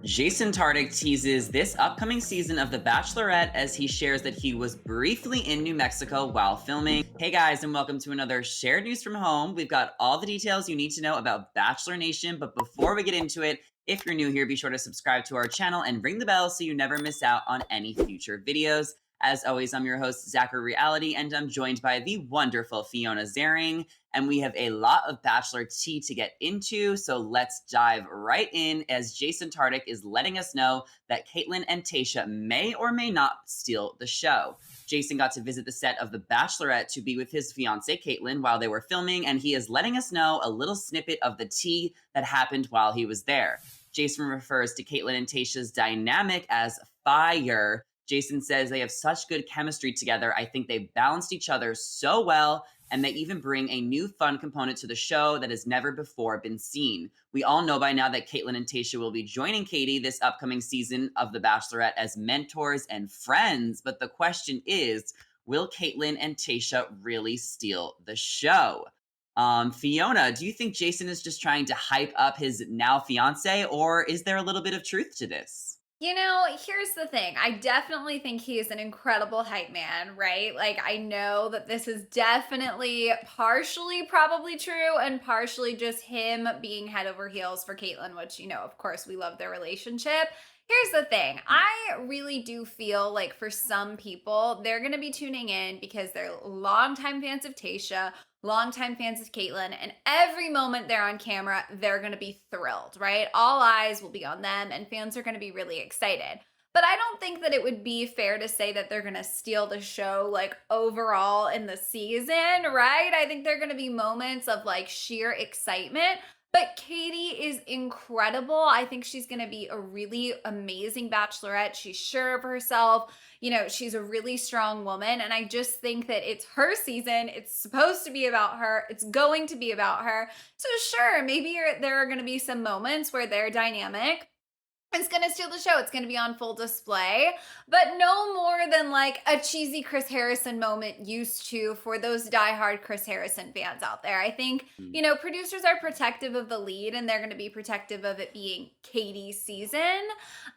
Jason Tartick teases this upcoming season of The Bachelorette as he shares that he was briefly in New Mexico while filming. Hey guys, and welcome to another Shared News from Home. We've got all the details you need to know about Bachelor Nation, but before we get into it, if you're new here, be sure to subscribe to our channel and ring the bell so you never miss out on any future videos. As always, I'm your host, Zachary Reality, and I'm joined by the wonderful Fiona Zaring. And we have a lot of Bachelor tea to get into, so let's dive right in as Jason Tartick is letting us know that Kaitlyn and Tayshia may or may not steal the show. Jason got to visit the set of The Bachelorette to be with his fiancee Kaitlyn while they were filming, and he is letting us know a little snippet of the tea that happened while he was there. Jason refers to Kaitlyn and Tayshia's dynamic as fire. Jason says they have such good chemistry together. I think they balanced each other so well, and they even bring a new fun component to the show that has never before been seen. We all know by now that Kaitlyn and Tayshia will be joining Katie this upcoming season of The Bachelorette as mentors and friends, but the question is, will Kaitlyn and Tayshia really steal the show? Fiona, do you think Jason is just trying to hype up his now fiance, or is there a little bit of truth to this? Here's the thing. I definitely think he is an incredible hype man, right? Like, I know that this is definitely partially probably true and partially just him being head over heels for Caitlyn, which, of course, we love their relationship. Here's the thing. I really do feel like for some people, they're going to be tuning in because they're longtime fans of Tayshia, longtime fans of Caitlyn, and every moment they're on camera, they're going to be thrilled, right? All eyes will be on them, and fans are going to be really excited. But I don't think that it would be fair to say that they're going to steal the show, like overall in the season, right? I think there are going to be moments of like sheer excitement. But Katie is incredible. I think she's going to be a really amazing bachelorette. She's sure of herself. She's a really strong woman. And I just think that it's her season. It's supposed to be about her. It's going to be about her. So, sure, maybe there are going to be some moments where they're dynamic. It's going to steal the show. It's going to be on full display, but no more than like a cheesy Chris Harrison moment used to for those diehard Chris Harrison fans out there. I think, producers are protective of the lead and they're going to be protective of it being Katie's season.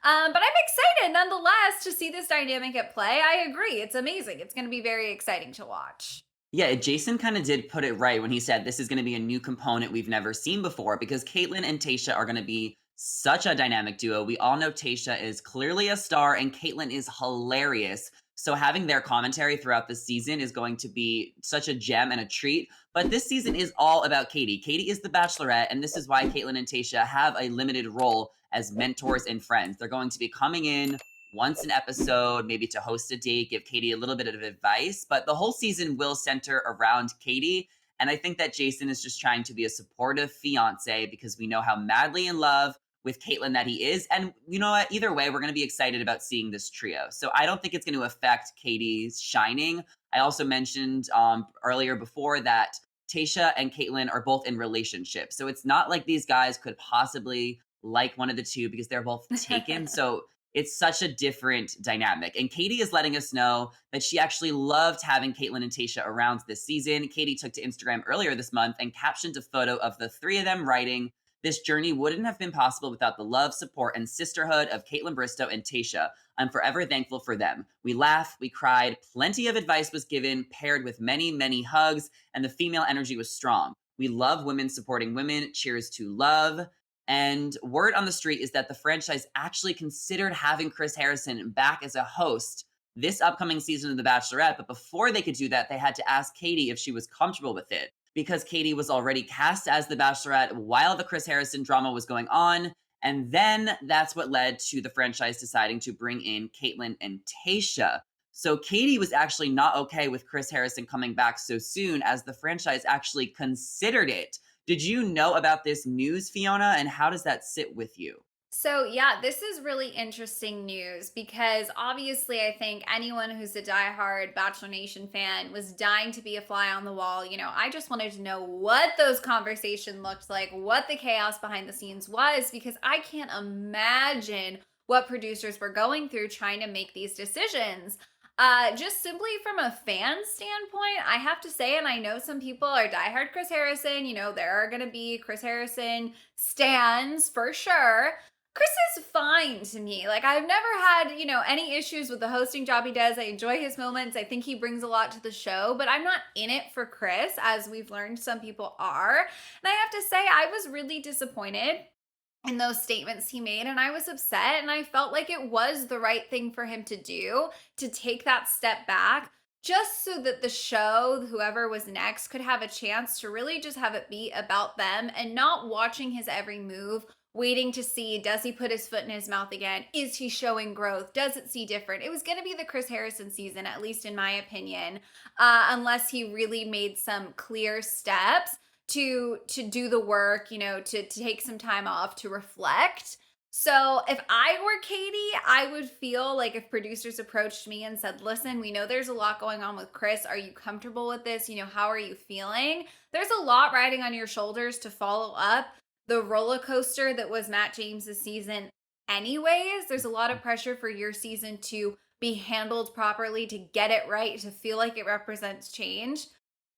But I'm excited nonetheless to see this dynamic at play. I agree. It's amazing. It's going to be very exciting to watch. Yeah, Jason kind of did put it right when he said this is going to be a new component we've never seen before because Kaitlyn and Tayshia are going to be such a dynamic duo. We all know Tayshia is clearly a star and Kaitlyn is hilarious. So having their commentary throughout the season is going to be such a gem and a treat. But this season is all about Katie. Katie is the Bachelorette, and this is why Kaitlyn and Tayshia have a limited role as mentors and friends. They're going to be coming in once an episode, maybe to host a date, give Katie a little bit of advice, but the whole season will center around Katie. And I think that Jason is just trying to be a supportive fiance because we know how madly in love with Kaitlyn that he is. And you know what? Either way, we're going to be excited about seeing this trio. So I don't think it's going to affect Katie's shining. I also mentioned earlier before that Tayshia and Kaitlyn are both in relationships. So it's not like these guys could possibly like one of the two because they're both taken. So it's such a different dynamic. And Katie is letting us know that she actually loved having Kaitlyn and Tayshia around this season. Katie took to Instagram earlier this month and captioned a photo of the three of them writing, "This journey wouldn't have been possible without the love, support, and sisterhood of Kaitlyn Bristowe and Tayshia. I'm forever thankful for them. We laughed, we cried, plenty of advice was given, paired with many, many hugs, and the female energy was strong. We love women supporting women. Cheers to love." And word on the street is that the franchise actually considered having Chris Harrison back as a host this upcoming season of The Bachelorette. But before they could do that, they had to ask Katie if she was comfortable with it because Katie was already cast as The Bachelorette while the Chris Harrison drama was going on. And then that's what led to the franchise deciding to bring in Kaitlyn and Tayshia. So Katie was actually not okay with Chris Harrison coming back so soon as the franchise actually considered it. Did you know about this news, Fiona, and how does that sit with you? So, yeah, this is really interesting news because obviously, I think anyone who's a diehard Bachelor Nation fan was dying to be a fly on the wall. I just wanted to know what those conversations looked like, what the chaos behind the scenes was, because I can't imagine what producers were going through trying to make these decisions. Just simply from a fan standpoint, I have to say, and I know some people are diehard Chris Harrison, there are going to be Chris Harrison stans for sure. Chris is fine to me. Like, I've never had, any issues with the hosting job he does. I enjoy his moments. I think he brings a lot to the show, but I'm not in it for Chris, as we've learned some people are. And I have to say, I was really disappointed in those statements he made, and I was upset, and I felt like it was the right thing for him to do, to take that step back, just so that the show, whoever was next, could have a chance to really just have it be about them and not watching his every move, waiting to see, does he put his foot in his mouth again? Is he showing growth? Does it see different? It was going to be the Chris Harrison season, at least in my opinion, unless he really made some clear steps to do the work, to take some time off to reflect. So if I were Katie, I would feel like if producers approached me and said, "Listen, we know there's a lot going on with Chris. Are you comfortable with this? How are you feeling?" There's a lot riding on your shoulders to follow up the roller coaster that was Matt James's season anyways. There's a lot of pressure for your season to be handled properly, to get it right, to feel like it represents change.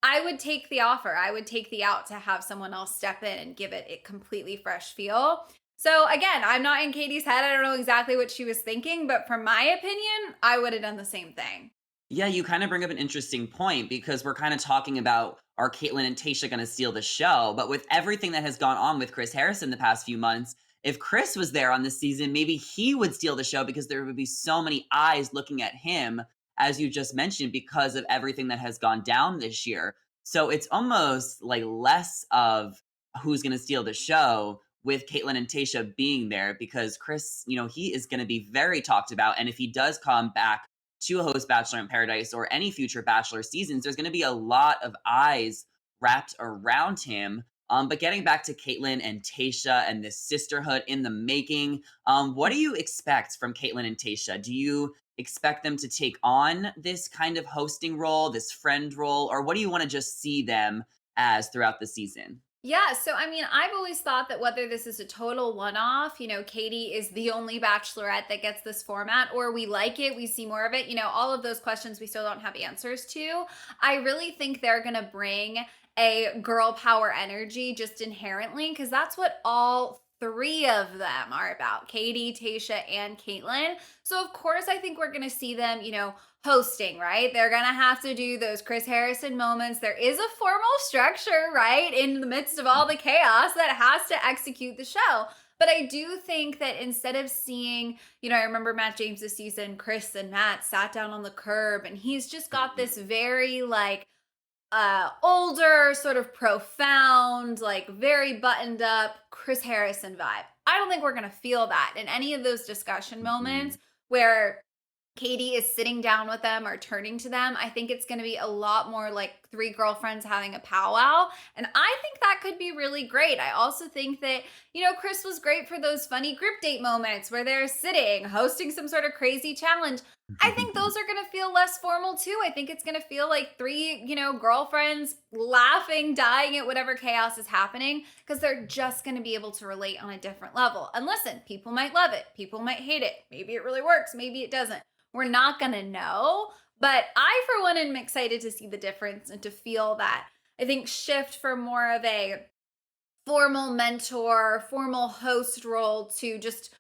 I would take the offer. I would take the out to have someone else step in and give it a completely fresh feel. So again, I'm not in Katie's head. I don't know exactly what she was thinking, but from my opinion, I would have done the same thing. Yeah, you kind of bring up an interesting point because we're kind of talking about, are Kaitlyn and Tayshia going to steal the show? But with everything that has gone on with Chris Harrison the past few months, if Chris was there on this season, maybe he would steal the show because there would be so many eyes looking at him, as you just mentioned, because of everything that has gone down this year. So it's almost like less of who's going to steal the show with Kaitlyn and Tayshia being there, because Chris, he is going to be very talked about. And if he does come back to host Bachelor in Paradise or any future Bachelor seasons, there's going to be a lot of eyes wrapped around him. But getting back to Kaitlyn and Tayshia and this sisterhood in the making, what do you expect from Kaitlyn and Tayshia? Do you expect them to take on this kind of hosting role, this friend role, or what do you want to just see them as throughout the season? Yeah, so I mean, I've always thought that whether this is a total one off, Katie is the only bachelorette that gets this format, or we like it, we see more of it, all of those questions we still don't have answers to. I really think they're going to bring a girl power energy just inherently, because that's what all three of them are about: Katie, Tayshia, and Kaitlyn. So, of course, I think we're going to see them, hosting, right? They're going to have to do those Chris Harrison moments. There is a formal structure, right, in the midst of all the chaos that has to execute the show. But I do think that instead of seeing, I remember Matt James's season, Chris and Matt sat down on the curb, and he's just got this very like older, sort of profound, like very buttoned up Chris Harrison vibe. I don't think we're going to feel that in any of those discussion moments where Katie is sitting down with them or turning to them. I think it's going to be a lot more like three girlfriends having a powwow. And I think that could be really great. I also think that, Chris was great for those funny group date moments where they're sitting, hosting some sort of crazy challenge. I think those are going to feel less formal too. I think it's going to feel like three, girlfriends laughing, dying at whatever chaos is happening, because they're just going to be able to relate on a different level. And listen, people might love it. People might hate it. Maybe it really works. Maybe it doesn't. We're not going to know, but I, for one, am excited to see the difference and to feel that, I think, shift from more of a formal mentor, formal host role to just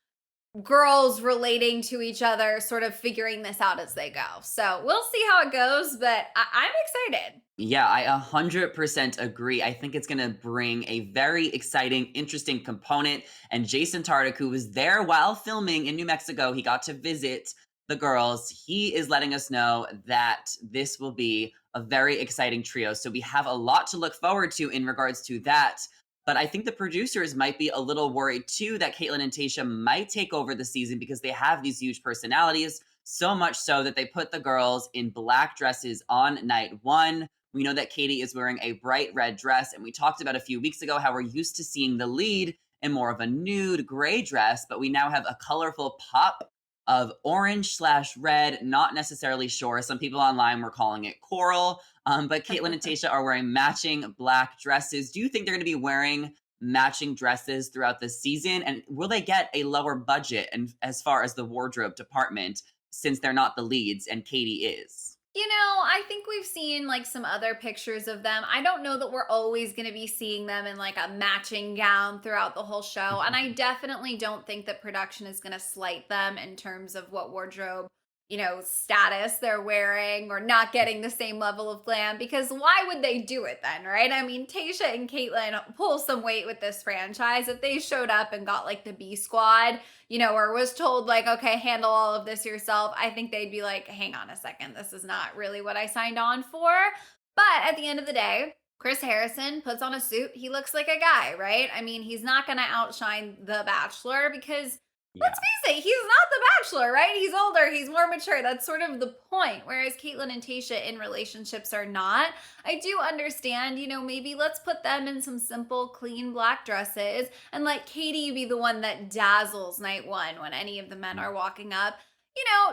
girls relating to each other, sort of figuring this out as they go. So we'll see how it goes, but I'm excited. Yeah, I 100% agree. I think it's going to bring a very exciting, interesting component. And Jason Tartick, who was there while filming in New Mexico, he got to visit the girls. He is letting us know that this will be a very exciting trio. So we have a lot to look forward to in regards to that. But I think the producers might be a little worried too that Kaitlyn and Tayshia might take over the season because they have these huge personalities, so much so that they put the girls in black dresses on night one. We know that Katie is wearing a bright red dress, and we talked about a few weeks ago how we're used to seeing the lead in more of a nude gray dress, but we now have a colorful pop of orange/red, not necessarily sure. Some people online were calling it coral, but Kaitlyn and Tayshia are wearing matching black dresses. Do you think they're going to be wearing matching dresses throughout the season? And will they get a lower budget and as far as the wardrobe department, since they're not the leads and Katie is? I think we've seen like some other pictures of them. I don't know that we're always going to be seeing them in like a matching gown throughout the whole show. And I definitely don't think that production is going to slight them in terms of what wardrobe, status they're wearing or not getting the same level of glam because why would they do it then, right? I mean, Tayshia and Kaitlyn pull some weight with this franchise. If they showed up and got like the B squad, or was told like, okay, handle all of this yourself, I think they'd be like, hang on a second, this is not really what I signed on for. But at the end of the day, Chris Harrison puts on a suit. He looks like a guy, right? I mean, he's not going to outshine The Bachelor because let's Yeah. face it, he's not The Bachelor, right? He's older, he's more mature. That's sort of the point. Whereas Kaitlyn and Tayshia in relationships are not. I do understand, maybe let's put them in some simple, clean black dresses and let Katie be the one that dazzles night one when any of the men are walking up.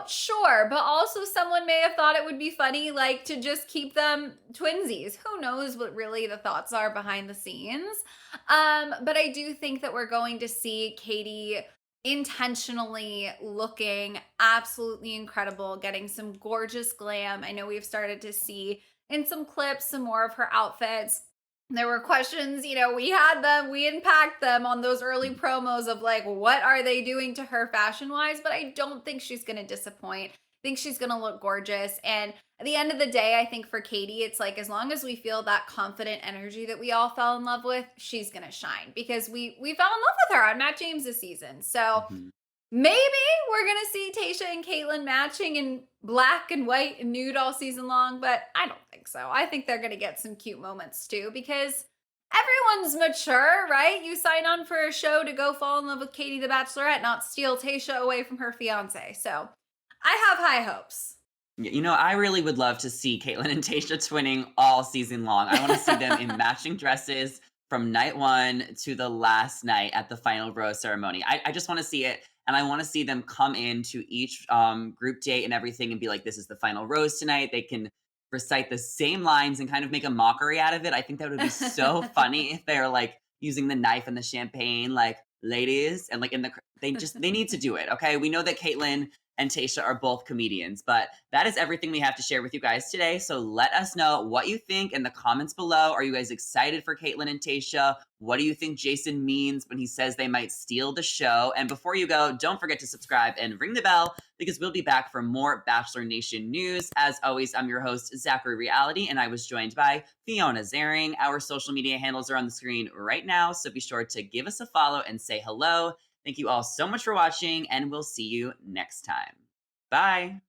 Sure, but also someone may have thought it would be funny, like to just keep them twinsies. Who knows what really the thoughts are behind the scenes? But I do think that we're going to see Katie intentionally looking absolutely incredible, getting some gorgeous glam. I know we've started to see in some clips some more of her outfits. There were questions, we had them, we unpacked them on those early promos of like, what are they doing to her fashion wise? But I don't think she's going to disappoint. I think she's going to look gorgeous. And at the end of the day, I think for Katie, it's like as long as we feel that confident energy that we all fell in love with, she's going to shine because we fell in love with her on Matt James this season. So Mhm. maybe we're gonna see Tayshia and Kaitlyn matching in black and white and nude all season long, but I don't think so. I think they're gonna get some cute moments too because everyone's mature, right? You sign on for a show to go fall in love with Katie the Bachelorette, not steal Tayshia away from her fiance. So I have high hopes. I really would love to see Kaitlyn and Tayshia twinning all season long. I want to see them in matching dresses from night one to the last night at the final rose ceremony. I just want to see it. And I want to see them come into each group date and everything and be like, this is the final rose tonight. They can recite the same lines and kind of make a mockery out of it. I think that would be so funny if they're like using the knife and the champagne, like ladies, and like they need to do it. Okay. We know that Kaitlyn and Tayshia are both comedians. But that is everything we have to share with you guys today. So let us know what you think in the comments below. Are you guys excited for Kaitlyn and Tayshia? What do you think Jason means when he says they might steal the show? And before you go, don't forget to subscribe and ring the bell because we'll be back for more Bachelor Nation news. As always, I'm your host, Zachary Reality, and I was joined by Fiona Zaring. Our social media handles are on the screen right now, so be sure to give us a follow and say hello. Thank you all so much for watching, and we'll see you next time. Bye.